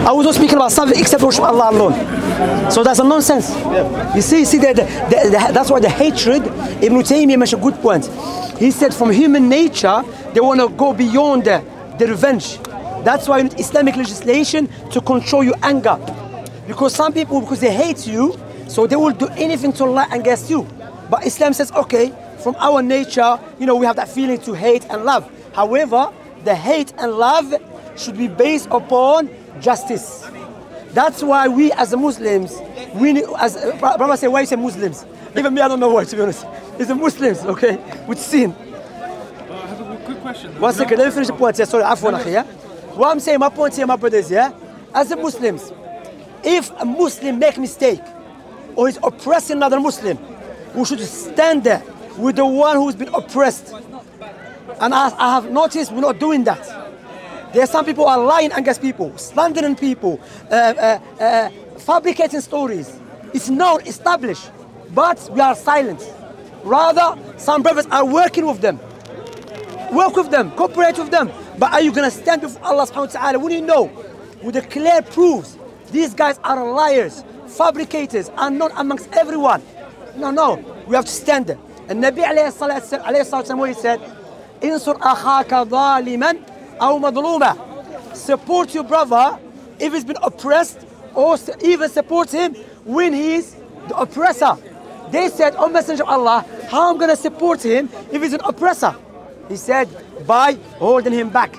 I was not speaking about something except worship Allah alone. So that's a nonsense. You see that's why the hatred, Ibn Taymiyyah made a good point. He said from human nature, they want to go beyond the revenge. That's why you need Islamic legislation to control your anger. Because some people, because they hate you, so they will do anything to lie against you. But Islam says, okay, from our nature, you know, we have that feeling to hate and love. However, the hate and love should be based upon justice. That's why we as Muslims, we need, as Brother say, why you say Muslims? Even me, I don't know why, to be honest. It's the Muslims, okay, with sin. I have a quick question. One second, let me finish the point. Yeah, sorry, yeah? What I'm saying, my point here, my brothers, yeah? As a Muslims, if a Muslim make mistake or is oppressing another Muslim, we should stand there with the one who's been oppressed. And I have noticed we're not doing that. There are some people who are lying against people, slandering people, fabricating stories. It's known, established, but we are silent. Rather, some brothers are working with them. Work with them, cooperate with them. But are you going to stand before Allah subhanahu wa ta'ala when you know, with the clear proofs, these guys are liars, fabricators, are not amongst everyone? No, we have to stand there. And Nabi alayhi salatu wasalam, he said, Insur akhaka dhaliman aw madluma. Support your brother if he's been oppressed, or even support him when he's the oppressor. They said, oh Messenger of Allah, how am I going to support him if he's an oppressor? He said, by holding him back.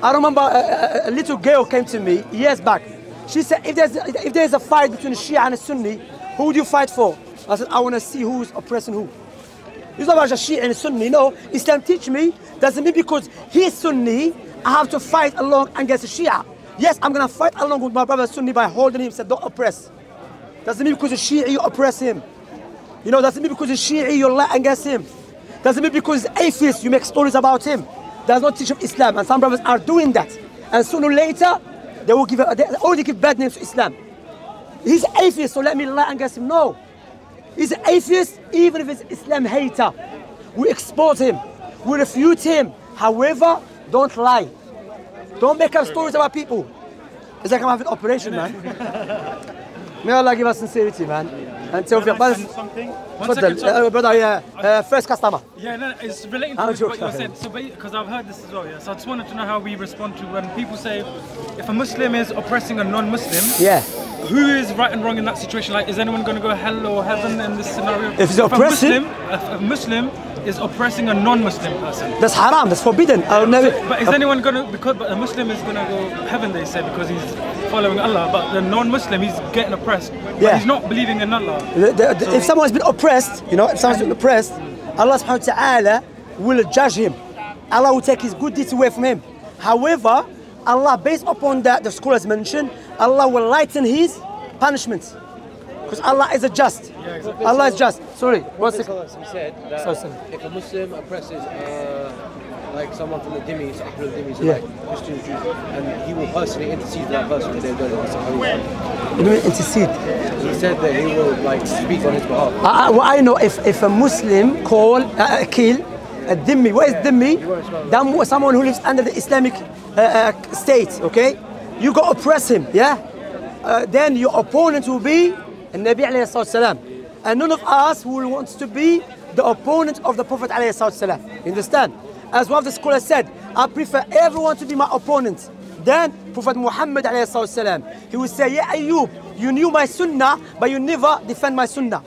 I remember a little girl came to me years back. She said, if there's a fight between a Shia and a Sunni, who would you fight for? I said, I want to see who's oppressing who. It's not about a Shia and a Sunni. No, Islam teach me, doesn't mean because he's Sunni, I have to fight along against a Shia. Yes, I'm going to fight along with my brother Sunni by holding him, said, don't oppress. Doesn't mean because he's Shia, you oppress him. You know, doesn't mean because he's Shia, you lie against him. Doesn't mean because he's atheist, you make stories about him. That's not teach of Islam, and some brothers are doing that. And sooner or later, they already give bad names to Islam. He's atheist, so let me lie against him. No. He's an atheist, even if he's Islam hater. We expose him. We refute him. However, don't lie. Don't make up stories about people. It's like I'm having an operation, man. May Allah give us sincerity, man. And tawfiq. Something? Brother, yeah, first customer. Yeah, no, it's relating to what you said. So, because I've heard this as well, yeah. So I just wanted to know how we respond to when people say, if a Muslim is oppressing a non-Muslim, yeah, who is right and wrong in that situation? Like, is anyone going to go hell or heaven in this scenario? If he's oppressing, if a Muslim is oppressing a non-Muslim person, that's haram. That's forbidden. I'll never. But is anyone going to? But a Muslim is going to go heaven, they say, because he's following Allah. But the non-Muslim, he's getting oppressed. But yeah, he's not believing in Allah. So, if someone's been oppressed, you know, if someone's been oppressed, Allah subhanahu wa ta'ala will judge him. Allah will take his good deeds away from him. However, Allah, based upon that, the scholars mentioned, Allah will lighten his punishment. Because Allah is a just. Yeah, exactly. Allah is just. Sorry, what's the... He said that if a Muslim oppresses like someone from the dhimmis, like Christian Jews, and he will personally intercede for that person if they're doing it. You mean intercede? He said that he will like speak on his behalf. Well, I know if a Muslim kill a dhimmi. What is dhimmi? Someone who lives under the Islamic state, okay? You go oppress him, yeah? Then your opponent will be Nabi alayhi salam. And none of us who wants to be the opponent of the Prophet alayhi salam. You understand? As one of the scholars said, I prefer everyone to be my opponent. Then Prophet Muhammad alayhi salam, he will say, yeah, Ayyub, you knew my sunnah, but you never defend my sunnah.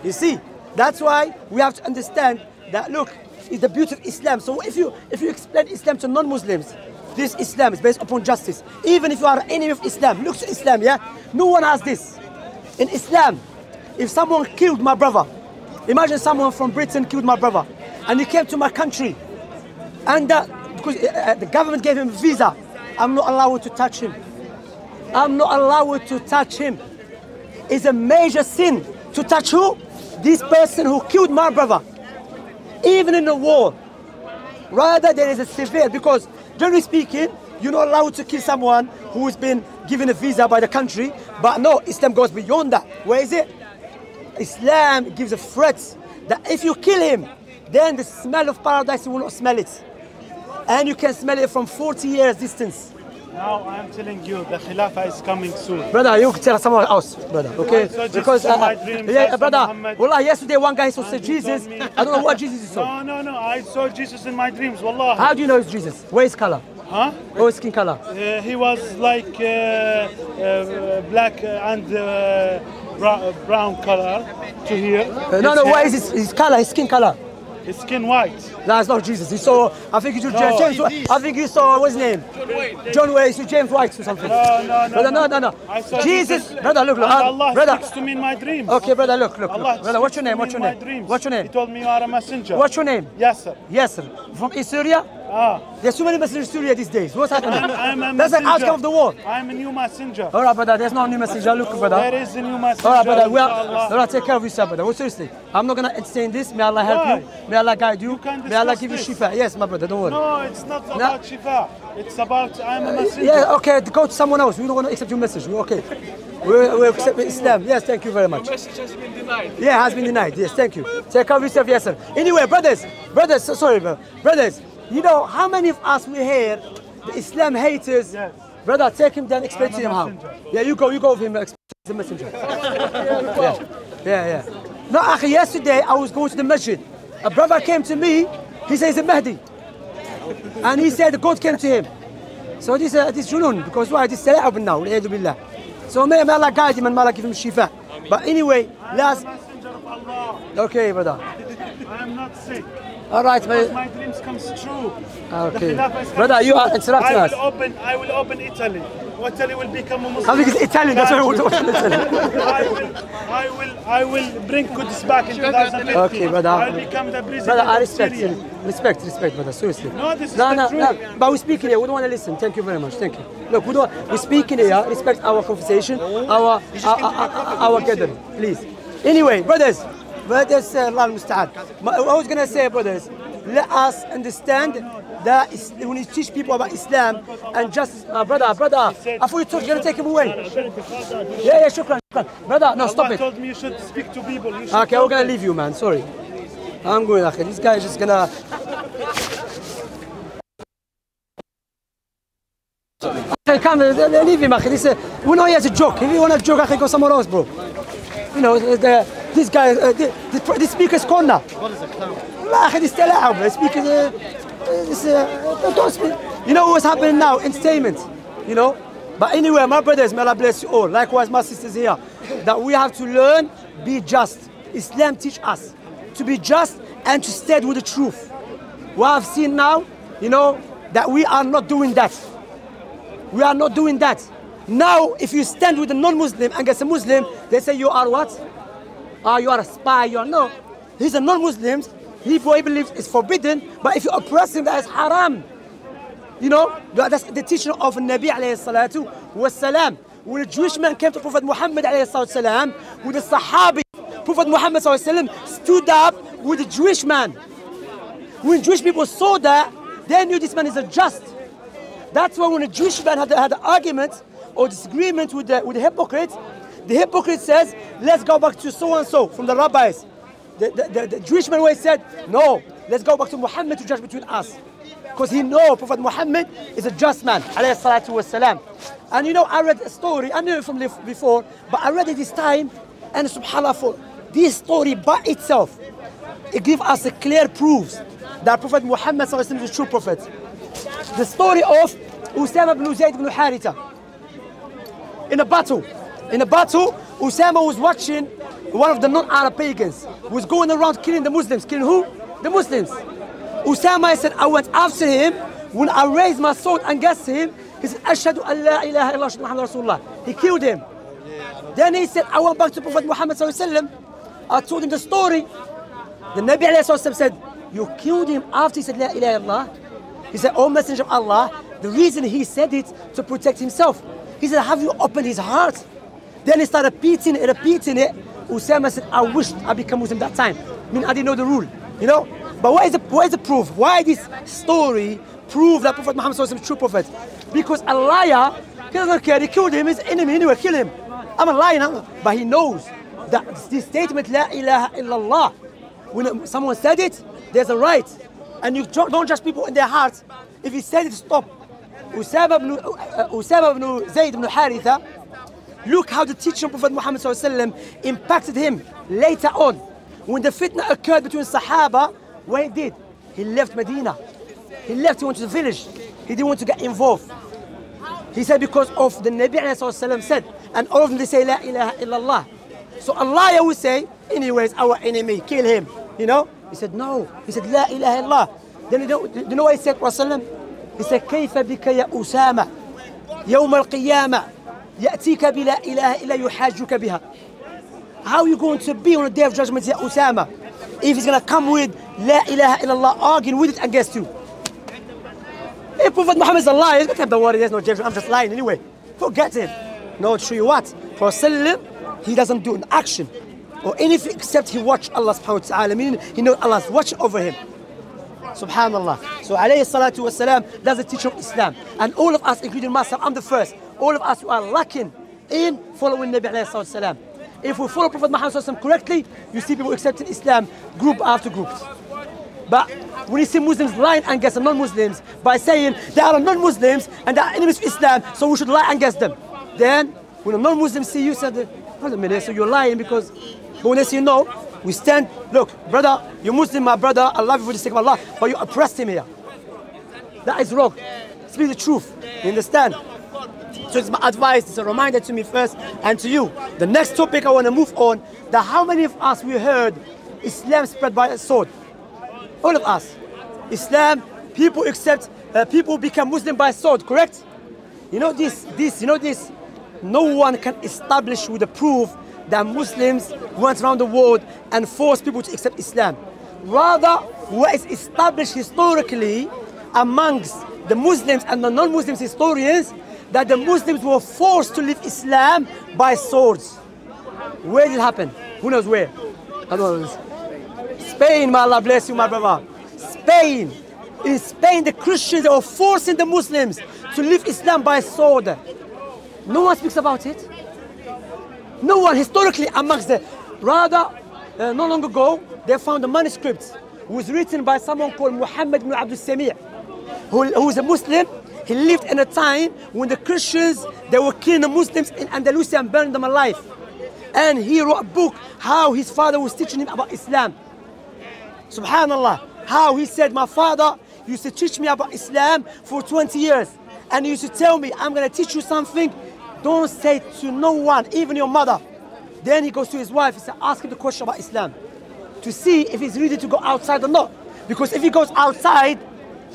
You see, that's why we have to understand that, look, it's the beauty of Islam. So if you explain Islam to non-Muslims, this Islam is based upon justice. Even if you are an enemy of Islam, look to Islam, yeah? No one has this. In Islam, if someone killed my brother, imagine someone from Britain killed my brother, and he came to my country, and because the government gave him a visa, I'm not allowed to touch him. I'm not allowed to touch him. It's a major sin to touch who? This person who killed my brother. Even in the war. Rather, there is a severe, because generally speaking, you're not allowed to kill someone who's been given a visa by the country. But no, Islam goes beyond that. Where is it? Islam gives a threat that if you kill him, then the smell of paradise, you will not smell it. And you can smell it from 40 years distance. Now I'm telling you, the Khilafah is coming soon. Brother, you can tell someone else, brother, okay? Because, yeah, brother, Wallah, yesterday one guy saw Jesus. I don't know what Jesus he saw. No, I saw Jesus in my dreams, Wallah. How do you know it's Jesus? Where is color? Huh? Where is skin color? He was like black and brown color to here. No, what is his color, his skin color? His skin white. No, it's not Jesus. He saw, I think you saw James. I think you saw, what's his name? John Wayne. You saw James White or something. No. I saw Jesus. Brother, look. Allah brother. speaks to me in my dreams. Okay, brother, look. Allah Brother, what's your name? What's your name? He told me you are a messenger. What's your name? Yasser. Yasser. From East Syria? There's so many messengers in Syria these days. What's happening? I'm a That's messenger. an outcome of the war. I'm a new messenger. All right, brother, there's no new messenger. Look, brother. There is a new messenger. All right, brother, all right, take care of yourself, brother. Well, seriously, I'm not going to entertain this. May Allah help you. May Allah guide you. May Allah give you shifa. Yes, my brother, don't worry. No, it's not about shifa. It's about I'm a messenger. Yeah, okay, go to someone else. We don't want to accept your message. We're okay. We accept Islam. Yes, thank you very much. The message has been denied. Yeah, has been denied. Yes, thank you. Take care of yourself, yes, sir. Anyway, brothers, sorry, brothers, you know how many of us we hear the Islam haters? Yes. Brother, take him down, explain to him how. Yeah, you go with him, explain to the messenger. Yeah. No, akhi, yesterday I was going to the masjid. A brother came to me, he says he's a Mahdi. And he said God came to him. So this junun, because why? This is now, billah. So may Allah guide him and may Allah give him shifa. But anyway, last. Okay, brother. I am not sick. All right, man. My dreams comes true. Okay. Brother, you are interrupting us. I will open Italy. Italy will become a Muslim. I think it's Italian, that's why I want to open Italy. I will bring Qudus back in 2050. Okay, brother. I will become the president. Brother, I of respect Syria. you. Respect, brother, seriously. No, this is the truth. No, but we're speaking here, we don't want to listen. Thank you very much, thank you. Look, we're speaking here, respect our conversation, our gathering, please. Anyway, brothers, Allah al-Musta'an. I was going to say, brothers, let us understand that when you teach people about Islam and justice, brother, I thought you were going to take him away. Yeah, shukran. Brother, no, stop Allah it. told me you should speak to people. Okay, we're going to leave you, man, sorry. I'm going, akhi. This guy is just going to... Okay, come, leave him, akhi. We know he has a joke. If you want to joke, akhi, go somewhere else, bro. You know, this guy, this speaker's corner. What is it, clown? This speaker, don't speak. You know what's happening now? Entertainment, you know? But anyway, my brothers, may Allah bless you all. Likewise, my sisters here, that we have to learn, be just. Islam teach us to be just and to stand with the truth. What I've seen now, you know, that we are not doing that. We are not doing that. Now, if you stand with a non-Muslim against a Muslim, they say you are what? You are a spy, you are no. He's a non-Muslim, he believes it's forbidden, but if you oppress him, that is haram. You know, that's the teaching of Nabi alayhi salatu wassalam. When a Jewish man came to Prophet Muhammad alayhi salatu wassalam, with a Sahabi, Prophet Muhammad sallallahu alayhi wasallam stood up with a Jewish man. When Jewish people saw that, they knew this man is a just. That's why when a Jewish man had an argument or disagreement with the hypocrite says, let's go back to so-and-so from the rabbis. The Jewish man always said, no, let's go back to Muhammad to judge between us. Because he knows Prophet Muhammad is a just man, alayhi salatu wasalam. And you know, I read a story, I knew it from before, but I read it this time, and subhanAllah, this story by itself, it gives us a clear proof that Prophet Muhammad is a true prophet. The story of Usama ibn Zayd ibn Haritha. In a battle, Usama was watching one of the non-Arab pagans who was going around killing the Muslims. Killing who? The Muslims. Usama said, I went after him. When I raised my sword against him, he said, Ashhadu an la ilaha illallah Muhammad Rasulullah. He killed him. Then he said, I went back to Prophet Muhammad sallallahu alaihi wasallam. I told him the story. The Nabi alayhi wasallam said, you killed him after he said la ilaha illallah. He said, oh Messenger of Allah, the reason he said it to protect himself. He said, have you opened his heart? Then he started repeating it. Usama said, I wished I became Muslim that time. I mean, I didn't know the rule, you know? But what is the proof? Why this story prove that Prophet Muhammad is a true prophet? Because a liar, he doesn't care, he killed him, his enemy anyway, kill him. I'm a liar, but he knows that this statement, La ilaha illallah, when someone said it, there's a right. And you don't judge people in their hearts. If he said it, stop. Usama ibn Zayd ibn Haritha, look how the teaching of Prophet Muhammad ﷺ impacted him later on. When the fitna occurred between Sahaba, what he did? He left Medina. He left, he went to the village. He didn't want to get involved. He said because of the Nabi ﷺ said, and all of them they say, La ilaha illallah. So Allah will say, anyways, our enemy, kill him. You know? He said, no. He said, La ilaha illallah. Then you know what he said, Rasulullah? He said, كيف بك يا أسامة يوم القيامة يأتيك بلا إله إلا يحاجك بها. How are you going to be on the day of judgment, Ya Usama, if he's going to come with La ilaha illallah arguing with it against you? If Prophet Muhammad is a liar, he's going to have the word, there's no judgment, I'm just lying anyway. Forget it. No, to show you what? For Sallam, he doesn't do an action or anything except he watch Allah subhanahu wa ta'ala, meaning he knows Allah's watching over him. Subhanallah. So alayhi salatu wasalam, that's the teaching of Islam. And all of us, including myself, I'm the first. All of us who are lacking in following Nabi alayhi salatu wasalam. If we follow Prophet Muhammad sallallahu alaihi wasallam correctly, you see people accepting Islam group after group. But when you see Muslims lying against the non-Muslims by saying they are non-Muslims and they are enemies of Islam, so we should lie against them. Then when a non-Muslim see you, say, hold a minute, so you're lying because, but when they say no, we stand, look, brother, you're Muslim, my brother, I love you for the sake of Allah, but you oppressed him here. That is wrong. Speak the truth. You understand? So it's my advice, it's a reminder to me first and to you. The next topic I want to move on, that how many of us we heard Islam spread by a sword? All of us. Islam, people accept, people become Muslim by sword, correct? You know this, no one can establish with a proof that Muslims went around the world and forced people to accept Islam. Rather, what is established historically amongst the Muslims and the non-Muslims historians, that the Muslims were forced to leave Islam by swords. Where did it happen? Who knows where? I don't know. Spain, may Allah bless you, my brother. Spain. In Spain, the Christians were forcing the Muslims to leave Islam by sword. No one speaks about it. No one historically amongst the, rather, not long ago, they found a manuscript. It was written by someone called Muhammad ibn Abdul Sami', who was a Muslim. He lived in a time when the Christians, they were killing the Muslims in Andalusia and burning them alive. And he wrote a book, how his father was teaching him about Islam. Subhanallah, how he said, my father used to teach me about Islam for 20 years. And he used to tell me, I'm going to teach you something. Don't say to no one, even your mother. Then he goes to his wife, he said, ask him the question about Islam to see if he's ready to go outside or not. Because if he goes outside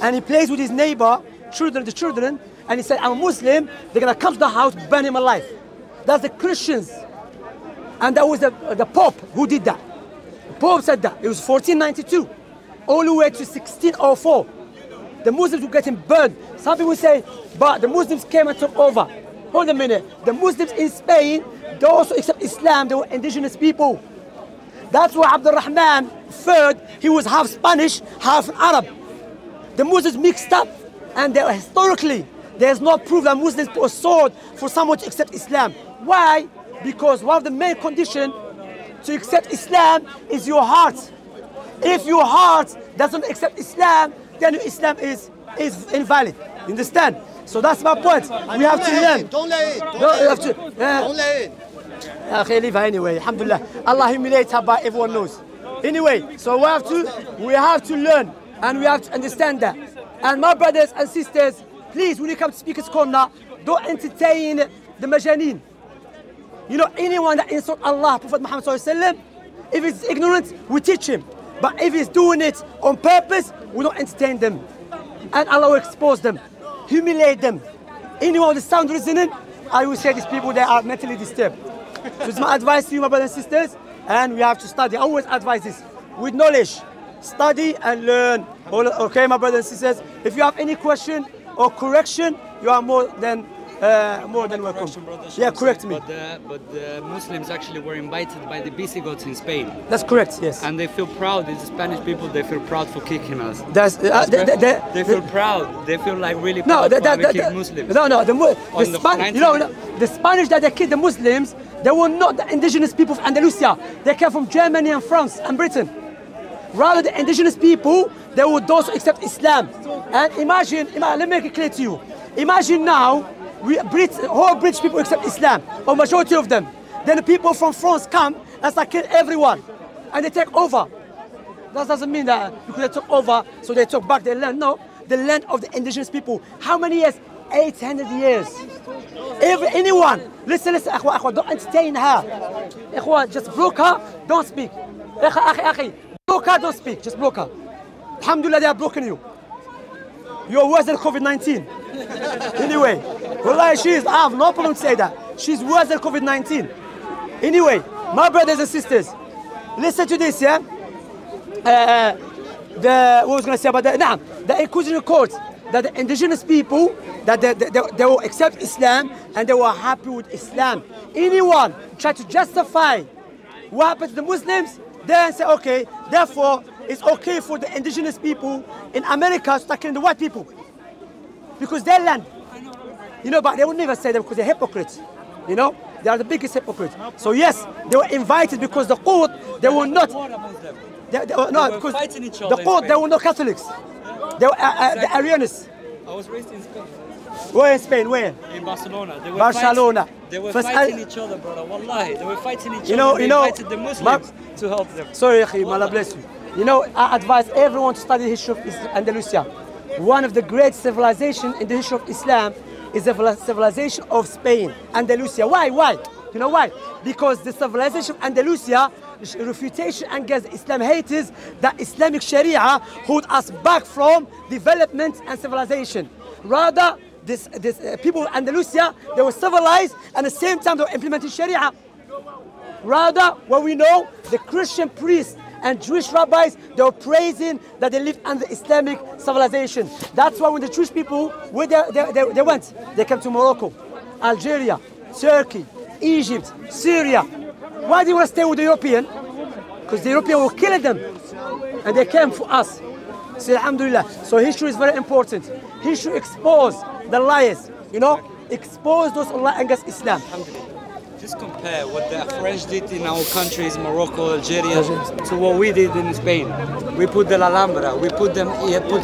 and he plays with his neighbor, the children, and he said, I'm a Muslim, they're going to come to the house, burn him alive. That's the Christians. And that was the Pope who did that. The Pope said that. It was 1492, all the way to 1604. The Muslims were getting burned. Some people say, but the Muslims came and took over. Hold a minute. The Muslims in Spain, they also accept Islam. They were indigenous people. That's why Abdul Rahman III, he was half Spanish, half Arab. The Muslims mixed up, and they, historically, there's no proof that Muslims put a sword for someone to accept Islam. Why? Because one of the main conditions to accept Islam is your heart. If your heart doesn't accept Islam, then Islam is invalid. You understand? So that's my point. We have to learn. Don't let it. Don't let it. Okay, leave her anyway. Alhamdulillah. Allah humiliates her, but everyone knows. Anyway, so we have to learn, and we have to understand that. And my brothers and sisters, please, when you come to Speaker's Corner, don't entertain the majaneen. You know, anyone that insults Allah, Prophet Muhammad sallallahu alaihi wasallam, if he's ignorant, we teach him. But if he's doing it on purpose, we don't entertain them. And Allah will expose them, humiliate them. Anyone with sound reasoning, I will say these people, they are mentally disturbed. So it's my advice to you, my brothers and sisters, and we have to study. I always advise this, with knowledge, study and learn. Okay, my brothers and sisters, if you have any question or correction, you are more than welcome. Yeah, correct me. But the Muslims actually were invited by the Visigoths in Spain. That's correct, yes. And they feel proud, the Spanish people, they feel proud for kicking us. They feel proud. They feel like really proud for having kicked Muslims. The Spanish that they killed the Muslims, they were not the indigenous people of Andalusia. They came from Germany and France and Britain. Rather, the indigenous people, they would also accept Islam. And imagine, let me make it clear to you. Imagine now, whole British people accept Islam, or majority of them. Then the people from France come and start killing everyone, and they take over. That doesn't mean that because they took over, so they took back their land. No, the land of the indigenous people. How many years? 800 years. Anyone, listen, أخوة, don't entertain her. أخوة, just block her, don't speak. أخي, block her, don't speak, just block her. Alhamdulillah, they are blocking you. You're worse than COVID-19. Anyway, wallahi, I have no problem to say that. She's worse than COVID-19. Anyway, my brothers and sisters, listen to this, yeah? What was going to say about that? The Inquisition Court, that the indigenous people, that they will accept Islam and they were happy with Islam. Anyone try to justify what happened to the Muslims, then say, okay, therefore, it's okay for the indigenous people in America to start killing the white people. Because their land. You know, but they would never say that because they're hypocrites. You know, they are the biggest hypocrites. So yes, they were invited because the court, they were not. No, because the court, they were not Catholics. They were the Arianists. I was raised in Spain. Where in Spain? Where? In Barcelona. They were First, fighting each other, brother. Wallahi, they were fighting each you know, other. They invited the Muslims to help them. Sorry, Akhi, Allah bless you. You know, I advise everyone to study the history of Andalusia. One of the great civilizations in the history of Islam is the civilization of Spain, Andalusia. Why? Why? You know why? Because the civilization of Andalusia, refutation against Islam haters, that Islamic Sharia hold us back from development and civilization. Rather, this people of Andalusia, they were civilized and at the same time they were implementing Sharia. Rather, what we know, the Christian priests and Jewish rabbis, they were praising that they lived under Islamic civilization. That's why when the Jewish people, where they went, they came to Morocco, Algeria, Turkey, Egypt, Syria. Why do you want to stay with the European? Because the European were killing them. And they came for us. So Alhamdulillah. So history is very important. History expose the liars, you know, expose those who lie against Islam. Just compare what the French did in our countries, Morocco, Algeria, to what we did in Spain. We put the Alhambra, we put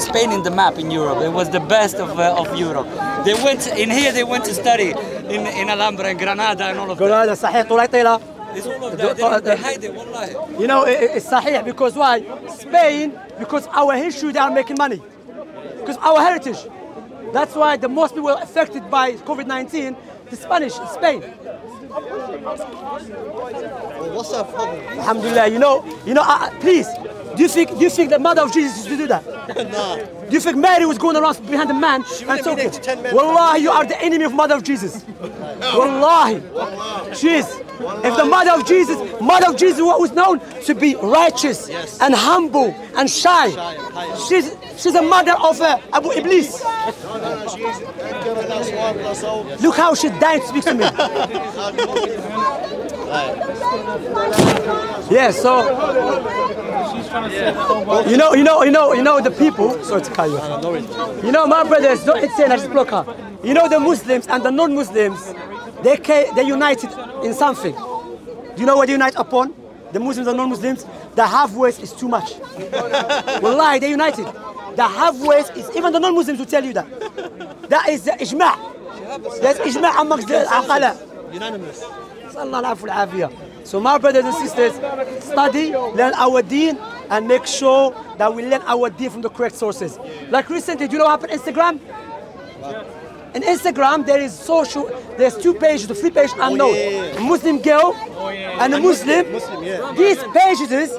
Spain in the map in Europe. It was the best of Europe. They went in here. They went to study in Alhambra and Granada and all of that. Granada, Sahih, Tulaitila. It's all of that. They hide it, wallahi. You know, it's Sahih because why? Spain, because our history, they are making money. Because our heritage. That's why the most people affected by COVID-19, the Spanish, Spain. What's our problem? Alhamdulillah, you know, please, do you think the mother of Jesus used to do that? Nah. Do you think Mary was going around behind the man and talking? Wallahi, you are the enemy of mother of Jesus. Wallahi. She is. If the mother of Jesus was known to be righteous and humble and shy, she's a mother of Abu Iblis. Look how she died to speak to me. Yeah, so you know the people. Sorry to call you. You know, my brothers, don't say I just block her. You know the Muslims and the non-Muslims, they united in something. Do you know what they unite upon? The Muslims and non-Muslims, the halfways is too much. Wallahi, they united. The halfways is, even the non-Muslims will tell you that. That is the ijma'. There's ijma' amongst the aqala. Unanimous. So my brothers and sisters, study, learn our deen, and make sure that we learn our deen from the correct sources. Like recently, do you know what happened on Instagram? In Instagram, there's 2 pages, the 3 pages I know. A Muslim girl and a Muslim. These pages is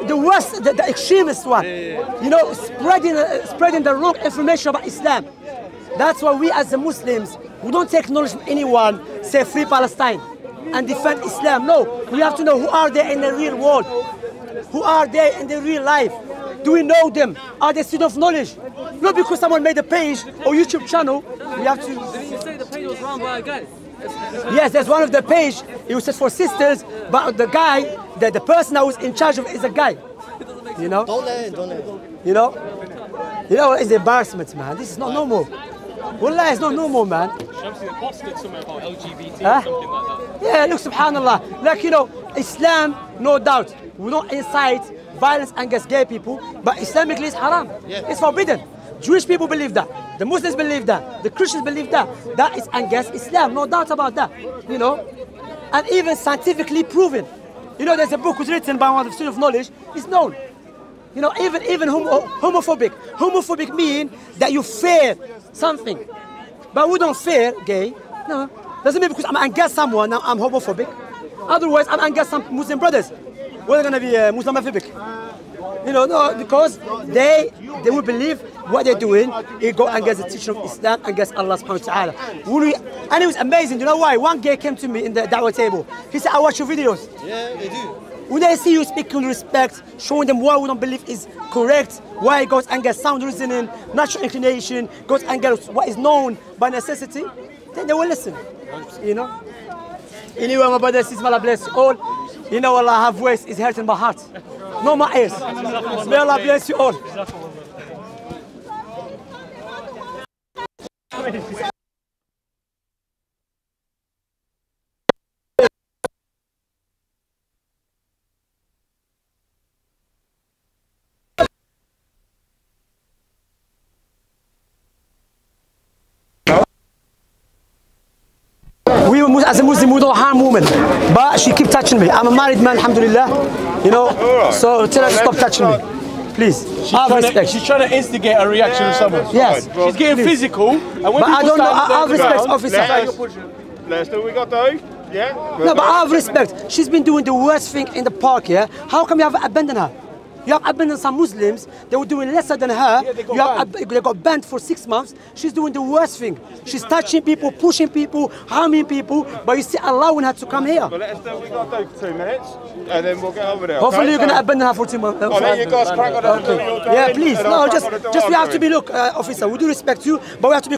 the worst, the extremist one. You know, spreading the wrong information about Islam. That's why we as the Muslims, we don't take knowledge from anyone, say free Palestine and defend Islam. No, we have to know who are they in the real world. Who are they in the real life? Do we know them? Are they students of knowledge? Not because someone made a page or YouTube channel, we have to... Didn't you say the page was run by a guy? Yes, there's one of the page, it was just for sisters, but the guy, the person that was in charge of it is a guy. You know? Don't let it. You know, it's embarrassment, man. This is not normal. Wallah, it's not normal, man. Shamsi, the posted something about LGBT or something like that. Yeah, look, subhanallah. Like, you know, Islam, no doubt, we don't incite violence against gay people, but Islamically it's haram. It's forbidden. Jewish people believe that. The Muslims believe that. The Christians believe that. That is against Islam, no doubt about that. You know, and even scientifically proven. You know, there's a book was written by one of the students of knowledge. It's known. You know, even homophobic. Homophobic mean that you fear something, but we don't fear gay. No, doesn't mean because I'm against someone now I'm homophobic. Otherwise, I'm against some Muslim brothers. We're gonna be Muslimophobic. You know, no, because they will believe what they're doing. It go against the teaching of Islam, against Allah subhanahu wa ta'ala. And it was amazing. You know why? One guy came to me in the da'wah table. He said, I watch your videos. Yeah, they do. When they see you speaking with respect, showing them why we don't believe is correct, why it goes against sound reasoning, natural inclination, goes against what is known by necessity, then they will listen. You know? Anyway, my brothers, Allah bless you all. You know, Allah have voice is hurting my heart. No my ears. May Allah bless you all. As a Muslim, we don't harm women, but she keep touching me. I'm a married man, alhamdulillah, you know, so tell her to stop touching me, please. She's trying to instigate a reaction of someone. Yes. She's getting physical. And when but I don't know, I have respect, officer. Let's do what we got to do. Yeah? No, but I have respect. She's been doing the worst thing in the park, yeah? How come you have abandoned her? You have abandoned some Muslims, they were doing lesser than her. Yeah, they got banned for 6 months. She's doing the worst thing. She's touching people, pushing people, harming people, but you see allowing her to come here. Well, let's do what we got to do for 2 minutes, and then we'll get over there. Hopefully you're going to abandon her for 2 months. I'll let you guys crack on. Yeah, please. No, just we have to be, look, officer, we do respect you, but we have to be